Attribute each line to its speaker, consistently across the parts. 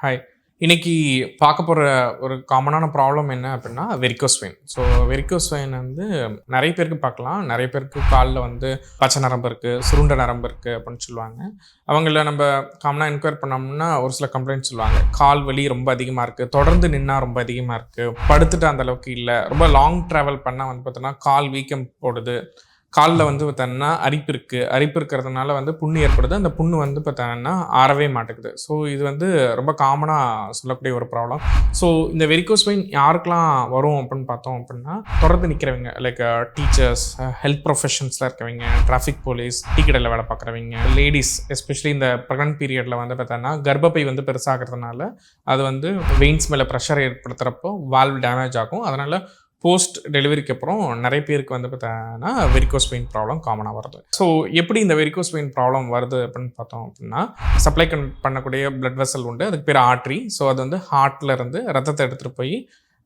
Speaker 1: Hi. இன்னைக்கு பார்க்க போகிற ஒரு காமனான ப்ராப்ளம் என்ன அப்படின்னா varicose vein. So varicose vein வந்து நிறைய பேருக்கு பார்க்கலாம். நிறைய பேருக்கு காலில் வந்து பச்சை நரம்பு இருக்குது, சுருண்ட நரம்பு இருக்குது அப்படின்னு சொல்லுவாங்க. அவங்கள நம்ம காமனாக என்கொயர் பண்ணோம்னா ஒரு சில கம்ப்ளைண்ட் சொல்லுவாங்க. கால் வலி ரொம்ப அதிகமாக இருக்குது, தொடர்ந்து நின்னா ரொம்ப அதிகமாக இருக்குது, படுத்துட்டு அந்த அளவுக்கு இல்லை, ரொம்ப லாங் ட்ராவல் பண்ணால் வந்து பார்த்தோன்னா கால் வீக்கம் போடுது, காலில் வந்து பார்த்தோன்னா அரிப்பு இருக்குது, அரிப்பு இருக்கிறதுனால வந்து புண்ணு ஏற்படுது, அந்த புண்ணு வந்து பார்த்தோன்னா ஆறவே மாட்டேங்குது. ஸோ இது வந்து ரொம்ப காமனாக சொல்லக்கூடிய ஒரு ப்ராப்ளம். ஸோ இந்த வெரிகோஸ் வெயின் யாருக்கெல்லாம் வரும் அப்படின்னு பார்த்தோம் அப்படின்னா, தொடர்ந்து நிற்கிறவங்க லைக் டீச்சர்ஸ், ஹெல்த் ப்ரொஃபஷன்ஸில் இருக்கவங்க, டிராஃபிக் போலீஸ், டீ கடையில் வேலை பார்க்குறவங்க, லேடிஸ் எஸ்பெஷலி இந்த ப்ரெக்னன்ட் பீரியடில் வந்து பார்த்தோன்னா கர்ப்பப்பை வந்து பெருசாகிறதுனால அது வந்து வெயின்ஸ் மேலே ப்ரெஷர் ஏற்படுத்துகிறப்போ வால்வ் டேமேஜ் ஆகும். அதனால் போஸ்ட் டெலிவரிக்கு அப்புறம் நிறைய பேருக்கு வந்து பார்த்தீங்கன்னா வெரிகோஸ் வெயின் ப்ராப்ளம் காமனாக வருது. ஸோ எப்படி இந்த வெரிகோஸ் வெயின் ப்ராப்ளம் வருது அப்படின்னு பார்த்தோம் அப்படின்னா, சப்ளை பண்ணக்கூடிய பிளட் வெசல் உண்டு, அதுக்கு பேர் ஆர்ட்ரி. ஸோ அது வந்து ஹார்ட்ல இருந்து ரத்தத்தை எடுத்துகிட்டு போய்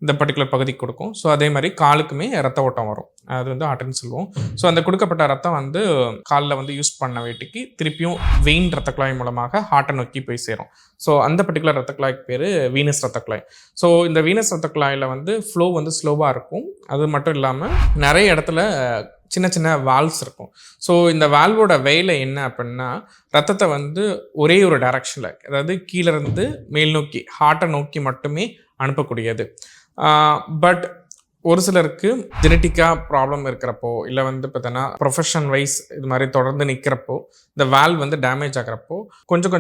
Speaker 1: இந்த பர்டிகுலர் பகுதிக்கு கொடுக்கும். ஸோ அதே மாதிரி காலுக்குமே ரத்த ஓட்டம் வரும், அது வந்து ஆர்ட்ரின்னு சொல்லுவோம். ஸோ அந்த கொடுக்கப்பட்ட ரத்தம் வந்து காலில் வந்து யூஸ் பண்ண வேட்டிக்கு திருப்பியும் வெயின் ரத்த குழாய் மூலமாக ஹார்ட்டை நோக்கி போய் சேரும். ஸோ அந்த பர்டிகுலர் ரத்த குழாய்க்கு பேர் வீனஸ் ரத்த குழாய். ஸோ இந்த வீனஸ் ரத்த குழாயில் வந்து ஃப்ளோ வந்து ஸ்லோவாக இருக்கும். அது மட்டும் இல்லாமல் நிறைய இடத்துல சின்ன சின்ன வால்வ்ஸ் இருக்கும். ஸோ இந்த வால்வோட வேலை என்ன அப்படின்னா, ரத்தத்தை வந்து ஒரே ஒரு டைரக்ஷனில், அதாவது கீழேருந்து மேல் நோக்கி ஹார்ட்டை நோக்கி மட்டுமே அனுப்பக்கூடியது. பட் ஒரு சிலருக்கு ஜெனட்டிக்காக ப்ராப்ளம் இருக்கிறப்போ, இல்லை வந்து பார்த்தோன்னா ப்ரொஃபஷன் வைஸ் இது மாதிரி தொடர்ந்து நிற்கிறப்போ, இந்த வால்வ் வந்து டேமேஜ் ஆகிறப்போ கொஞ்சம்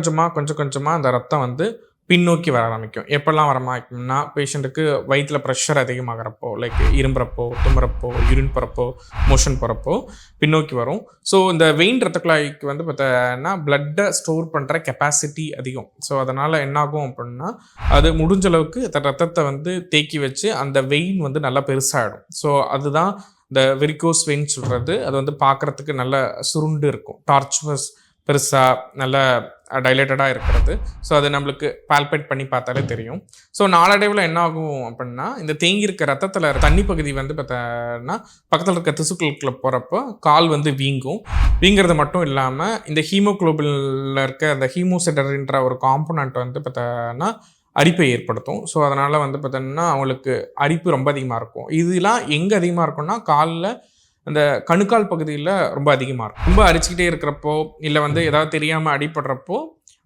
Speaker 1: கொஞ்சமாக அந்த ரத்தம் வந்து பின்னோக்கி வர ஆரம்பிக்கும். எப்பெல்லாம் வர ஆரம்பிக்கும்னா, பேஷண்ட்டுக்கு வயிற்றில் ப்ரெஷர் அதிகமாகிறப்போ, லைக் இரும்புறப்போ, தும்புறப்போ, யூரின் போகிறப்போ, மோஷன் போகிறப்போ பின்னோக்கி வரும். ஸோ இந்த வெயின் ரத்த குழாய்க்கு வந்து பார்த்தோன்னா பிளட்டை ஸ்டோர் பண்ணுற கெப்பாசிட்டி அதிகம். ஸோ அதனால் என்னாகும் அப்படின்னா, அது முடிஞ்ச அளவுக்கு ரத்தத்தை வந்து தேக்கி வச்சு அந்த வெயின் வந்து நல்லா பெருசாகிடும். ஸோ அதுதான் இந்த வெரிகோஸ் வெயின் சொல்கிறது. அது வந்து பார்க்குறதுக்கு நல்ல சுருண்டு இருக்கும், டார்ச்சுவஸ் பெருசாக நல்ல டைலேட்டடாக இருக்கிறது. ஸோ அது நம்மளுக்கு பால்பேட் பண்ணி பார்த்தாலே தெரியும். ஸோ நாளடைவில் என்ன ஆகும் அப்படின்னா, இந்த தேங்கி இருக்க ரத்தத்தில் தண்ணி பகுதி வந்து பார்த்தோன்னா பக்கத்தில் இருக்க திசுக்களுக்குள்ள போகிறப்போ கால் வந்து வீங்கிறது மட்டும் இல்லாமல் இந்த ஹீமோகுளோபினில் இருக்க அந்த ஹீமோசிடர்ன்ற ஒரு காம்போனன்ட் வந்து பார்த்தோன்னா அரிப்பை ஏற்படுத்தும். ஸோ அதனால் வந்து பார்த்தோன்னா அவங்களுக்கு அரிப்பு ரொம்ப அதிகமாக இருக்கும். இதெல்லாம் எங்கே அதிகமாக இருக்கும்னா, காலில் அந்த கணுக்கால் பகுதியில் ரொம்ப அதிகமாக இருக்கும். ரொம்ப அரிச்சிக்கிட்டே இருக்கிறப்போ, இல்லை வந்து ஏதாவது தெரியாமல் அடிபடுறப்போ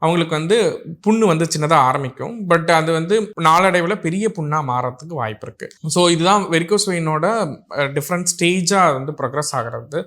Speaker 1: அவங்களுக்கு வந்து புண்ணு வந்து சின்னதாக ஆரம்பிக்கும். பட் அது வந்து நாளடைவில் பெரிய புண்ணாக மாறத்துக்கு வாய்ப்பு இருக்குது. ஸோ இதுதான் வெரிகோஸ் வெயினோட டிஃப்ரெண்ட் ஸ்டேஜாக வந்து ப்ரோக்ரஸ் ஆகிறது.